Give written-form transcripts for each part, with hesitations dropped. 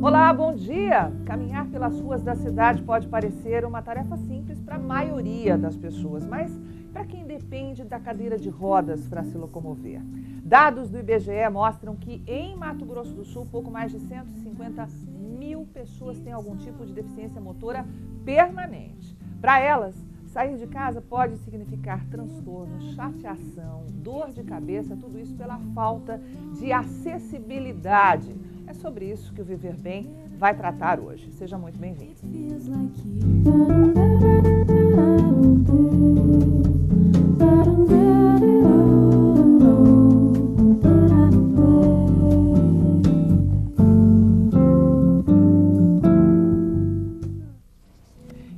Olá, bom dia! Caminhar pelas ruas da cidade pode parecer uma tarefa simples para a maioria das pessoas, mas para quem depende da cadeira de rodas para se locomover. Dados do IBGE mostram que em Mato Grosso do Sul, pouco mais de 150 mil pessoas têm algum tipo de deficiência motora permanente. Para elas, sair de casa pode significar transtorno, chateação, dor de cabeça, tudo isso pela falta de acessibilidade. É sobre isso que o Viver Bem vai tratar hoje. Seja muito bem-vindo.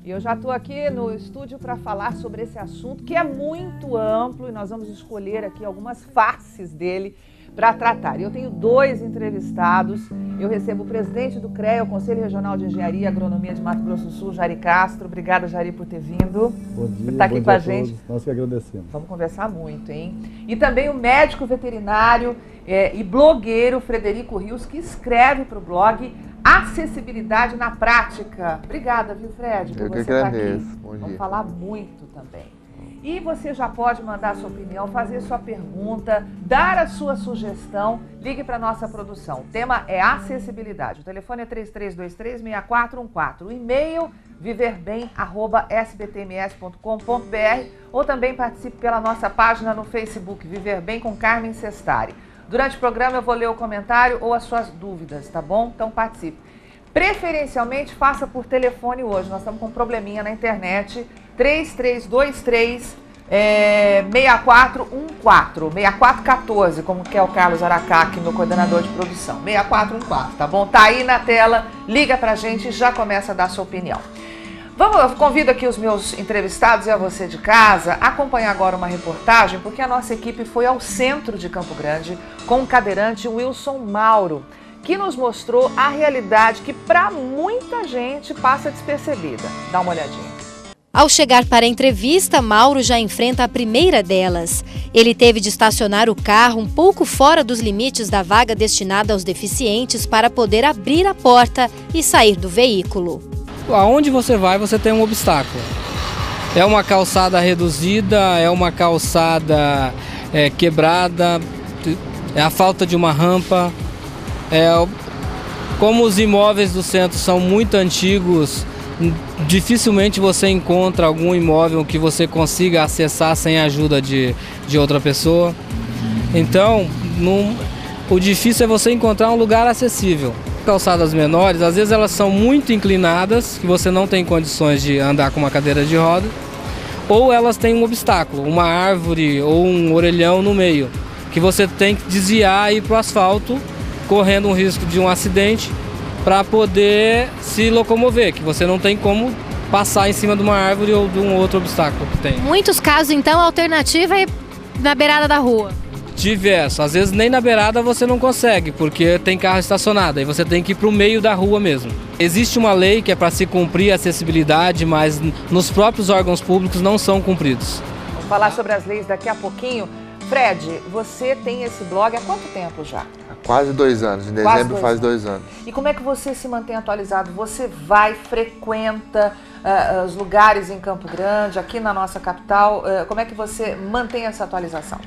E eu já estou aqui no estúdio para falar sobre esse assunto que é muito amplo e nós vamos escolher aqui algumas faces dele para tratar. Eu tenho dois entrevistados. Eu recebo o presidente do CREA, o Conselho Regional de Engenharia e Agronomia de Mato Grosso do Sul, Jari Castro. Obrigada, Jari, por ter vindo. Bom dia, por estar aqui com a gente. Nós que agradecemos. Vamos conversar muito, hein? E também o médico veterinário e blogueiro Frederico Rios, que escreve para o blog Acessibilidade na Prática. Obrigada, viu, Fred, por você estar aqui. Vamos falar muito também. E você já pode mandar sua opinião, fazer sua pergunta, dar a sua sugestão. Ligue para a nossa produção. O tema é acessibilidade. O telefone é 3323-6414. O e-mail viverbem@sbtms.com.br ou também participe pela nossa página no Facebook, Viver Bem com Carmen Sestari. Durante o programa eu vou ler o comentário ou as suas dúvidas, tá bom? Então participe. Preferencialmente faça por telefone hoje. Nós estamos com um probleminha na internet. 6414, como que é o Carlos Aracá, aqui, meu coordenador de produção. 6414, tá bom? Tá aí na tela, liga pra gente e já começa a dar sua opinião. Eu convido aqui os meus entrevistados e a você de casa a acompanhar agora uma reportagem, porque a nossa equipe foi ao centro de Campo Grande com o cadeirante Wilson Mauro, que nos mostrou a realidade que para muita gente passa despercebida. Dá uma olhadinha. Ao chegar para a entrevista, Mauro já enfrenta a primeira delas. Ele teve de estacionar o carro um pouco fora dos limites da vaga destinada aos deficientes para poder abrir a porta e sair do veículo. Aonde você vai, você tem um obstáculo. É uma calçada reduzida, é uma calçada quebrada, é a falta de uma rampa. Como os imóveis do centro são muito antigos, dificilmente você encontra algum imóvel que você consiga acessar sem a ajuda de outra pessoa. Então, o difícil é você encontrar um lugar acessível. Calçadas menores, às vezes elas são muito inclinadas, que você não tem condições de andar com uma cadeira de roda, ou elas têm um obstáculo, uma árvore ou um orelhão no meio, que você tem que desviar e ir para o asfalto, correndo um risco de um acidente, para poder se locomover, que você não tem como passar em cima de uma árvore ou de um outro obstáculo que tem. Em muitos casos, então, a alternativa é na beirada da rua. Diverso. Às vezes nem na beirada você não consegue, porque tem carro estacionado, aí você tem que ir para o meio da rua mesmo. Existe uma lei que é para se cumprir a acessibilidade, mas nos próprios órgãos públicos não são cumpridos. Vamos falar sobre as leis daqui a pouquinho. Fred, você tem esse blog há quanto tempo já? Há quase 2 anos, em dezembro faz 2 anos. E como é que você se mantém atualizado? Você frequenta os lugares em Campo Grande, aqui na nossa capital, como é que você mantém essa atualização?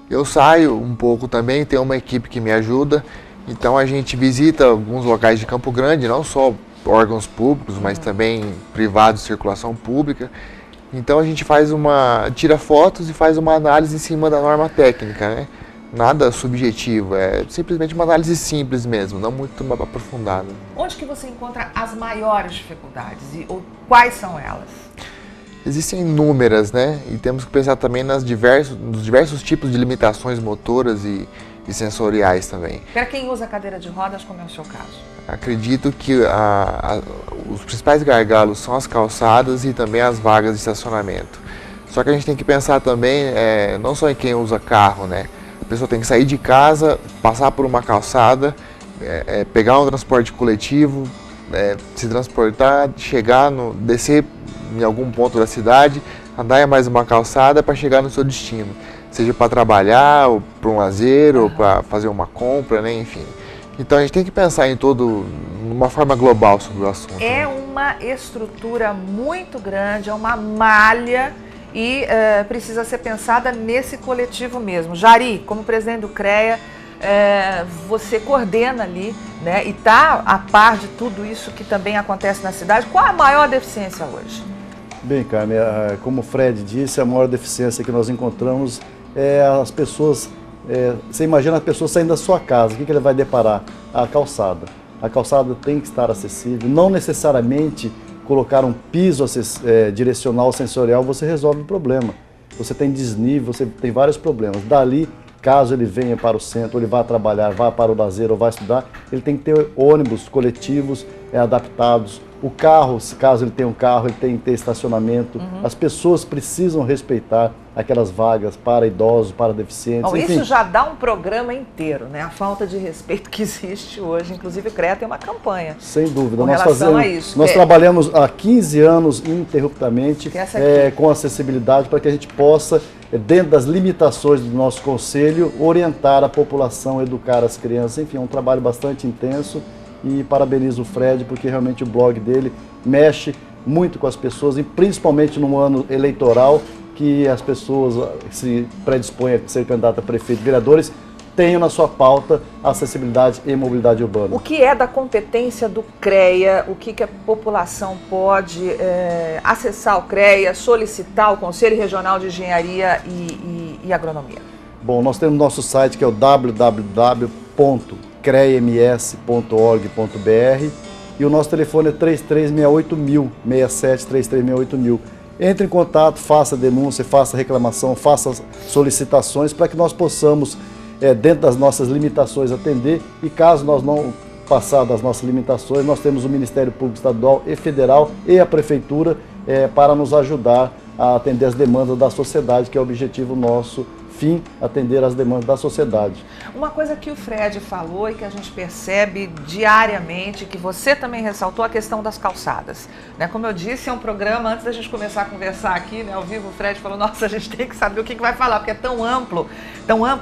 Eu saio um pouco também, tenho uma equipe que me ajuda, então a gente visita alguns locais de Campo Grande, não só órgãos públicos, mas também privados de circulação pública. Então a gente tira fotos e faz uma análise em cima da norma técnica, né? Nada subjetivo, é simplesmente uma análise simples mesmo, não muito aprofundada. Onde que você encontra as maiores dificuldades ou quais são elas? Existem inúmeras, né? E temos que pensar também nos diversos tipos de limitações motoras e sensoriais também. Para quem usa cadeira de rodas, como é o seu caso? Acredito que os principais gargalos são as calçadas e também as vagas de estacionamento. Só que a gente tem que pensar também, não só em quem usa carro, né? A pessoa tem que sair de casa, passar por uma calçada, pegar um transporte coletivo, se transportar, descer em algum ponto da cidade, andar em mais uma calçada para chegar no seu destino. Seja para trabalhar, ou para um lazer, ou para fazer uma compra, né? Enfim. Então a gente tem que pensar no uma forma global sobre o assunto. É uma estrutura muito grande, é uma malha e precisa ser pensada nesse coletivo mesmo. Jari, como presidente do CREA, você coordena ali, né, e está a par de tudo isso que também acontece na cidade. Qual a maior deficiência hoje? Bem, Carmen, como o Fred disse, a maior deficiência que nós encontramos é as pessoas, você imagina a pessoa saindo da sua casa, o que ele vai deparar? A calçada. A calçada tem que estar acessível, não necessariamente colocar um piso direcional sensorial, você resolve o problema. Você tem desnível, você tem vários problemas. Dali, caso ele venha para o centro, ou ele vá trabalhar, vá para o lazer ou vá estudar, ele tem que ter ônibus coletivos adaptados. O carro, caso ele tenha um carro, ele tem que ter estacionamento. As pessoas precisam respeitar aquelas vagas para idosos, para deficientes. Bom, isso já dá um programa inteiro, né? A falta de respeito que existe hoje. Inclusive, o CREA tem uma campanha. Sem dúvida. Com relação a isso. Nós trabalhamos há 15 anos ininterruptamente com acessibilidade para que a gente possa, dentro das limitações do nosso conselho, orientar a população, educar as crianças. Enfim, é um trabalho bastante intenso. E parabenizo o Fred, porque realmente o blog dele mexe muito com as pessoas, e principalmente no ano eleitoral, que as pessoas se predispõem a ser candidato a prefeito e vereadores, tenham na sua pauta acessibilidade e mobilidade urbana. O que é da competência do CREA? O que a população pode acessar o CREA, solicitar o Conselho Regional de Engenharia e Agronomia? Bom, nós temos nosso site que é o www.creams.org.br e o nosso telefone é 3368.000, 673368.000. Entre em contato, faça denúncia, faça reclamação, faça solicitações para que nós possamos, dentro das nossas limitações, atender. E caso nós não passar das nossas limitações, nós temos o Ministério Público Estadual e Federal e a Prefeitura para nos ajudar a atender as demandas da sociedade, que é o objetivo nosso, fim, atender às demandas da sociedade. Uma coisa que o Fred falou e que a gente percebe diariamente, que você também ressaltou, a questão das calçadas. Né? Como eu disse, é um programa, antes da gente começar a conversar aqui, né, ao vivo, o Fred falou, nossa, a gente tem que saber o que vai falar, porque é tão ampla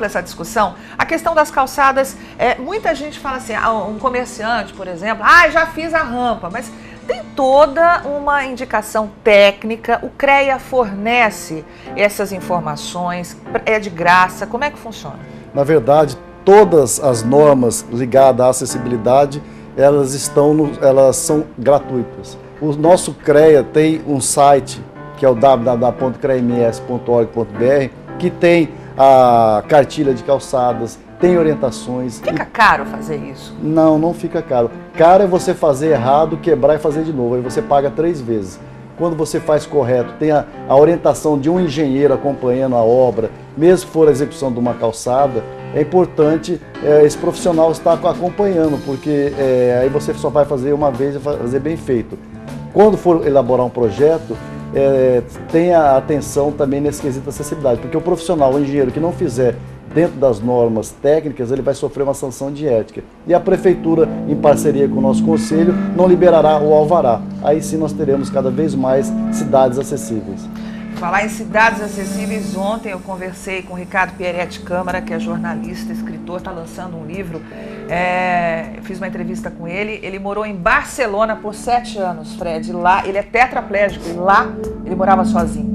essa discussão. A questão das calçadas, muita gente fala assim, um comerciante, por exemplo, já fiz a rampa, mas tem toda uma indicação técnica, o CREA fornece essas informações, é de graça, como é que funciona? Na verdade, todas as normas ligadas à acessibilidade, elas são gratuitas. O nosso CREA tem um site, que é o www.creams.org.br, que tem a cartilha de calçadas, tem orientações. Fica caro fazer isso? Não, não fica caro. Caro é você fazer errado, quebrar e fazer de novo, aí você paga 3 vezes. Quando você faz correto, tem a orientação de um engenheiro acompanhando a obra, mesmo que for a execução de uma calçada, é importante esse profissional estar acompanhando, porque aí você só vai fazer uma vez e fazer bem feito. Quando for elaborar um projeto, tenha atenção também nesse quesito de acessibilidade, porque o profissional, o engenheiro que não fizer dentro das normas técnicas, ele vai sofrer uma sanção de ética. E a Prefeitura, em parceria com o nosso Conselho, não liberará o alvará. Aí sim nós teremos cada vez mais cidades acessíveis. Falar em cidades acessíveis, ontem eu conversei com o Ricardo Pieretti Câmara, que é jornalista, escritor, está lançando um livro. Fiz uma entrevista com ele. Ele morou em Barcelona por 7 anos, Fred. Lá, ele é tetraplégico e lá ele morava sozinho.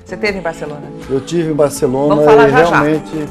Você esteve em Barcelona? Eu tive em Barcelona. Vamos falar e já realmente, já.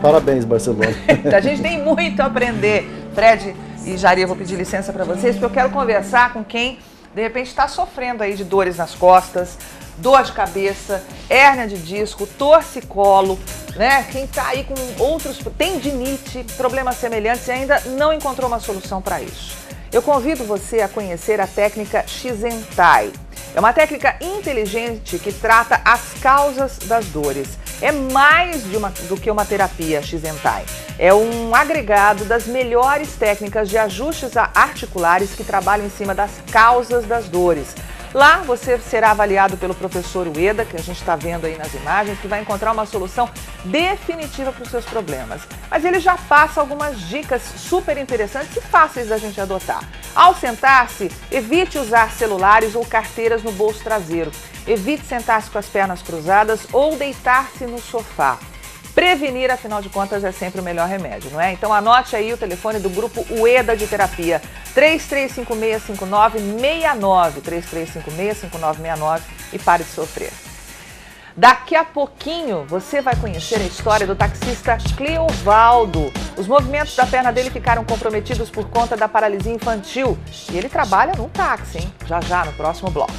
Parabéns, Barcelona. A gente tem muito a aprender. Fred e Jari, eu vou pedir licença para vocês, porque eu quero conversar com quem, de repente, está sofrendo aí de dores nas costas, dor de cabeça, hérnia de disco, torcicolo, né? Quem está aí com outros, tendinite, problemas semelhantes e ainda não encontrou uma solução para isso. Eu convido você a conhecer a técnica Shizentai. É uma técnica inteligente que trata as causas das dores. É mais do que uma terapia, Shizentai. É um agregado das melhores técnicas de ajustes articulares que trabalham em cima das causas das dores. Lá você será avaliado pelo professor Ueda, que a gente está vendo aí nas imagens, que vai encontrar uma solução definitiva para os seus problemas. Mas ele já passa algumas dicas super interessantes e fáceis da gente adotar. Ao sentar-se, evite usar celulares ou carteiras no bolso traseiro. Evite sentar-se com as pernas cruzadas ou deitar-se no sofá. Prevenir, afinal de contas, é sempre o melhor remédio, não é? Então anote aí o telefone do Grupo UEDA de Terapia, 3356-5969, 3356-5969 e pare de sofrer. Daqui a pouquinho você vai conhecer a história do taxista Cleovaldo. Os movimentos da perna dele ficaram comprometidos por conta da paralisia infantil e ele trabalha num táxi, hein? Já no próximo bloco.